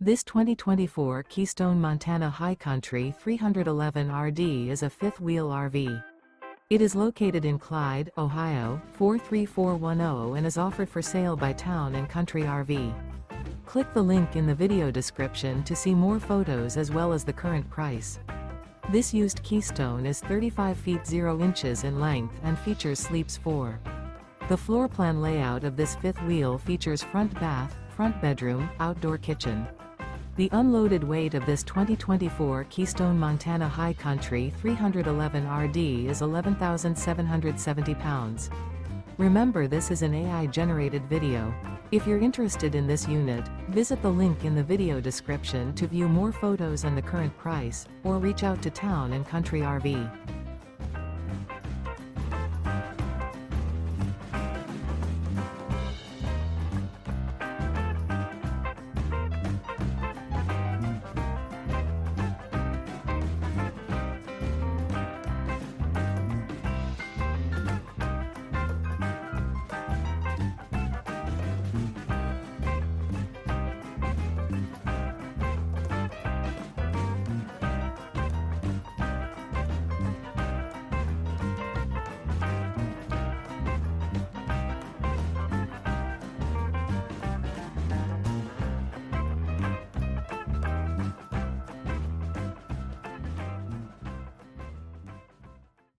This 2024 Keystone Montana High Country 311 RD is a fifth-wheel RV. It is located in Clyde, Ohio, 43410 and is offered for sale by Town & Country RV. Click the link in the video description to see more photos as well as the current price. This used Keystone is 35 feet 0 inches in length and features sleeps 4. The floor plan layout of this fifth wheel features front bath, front bedroom, outdoor kitchen. The unloaded weight of this 2024 Keystone Montana High Country 311 RD is 11,770 pounds. Remember, this is an AI-generated video. If you're interested in this unit, visit the link in the video description to view more photos and the current price, or reach out to Town & Country RV.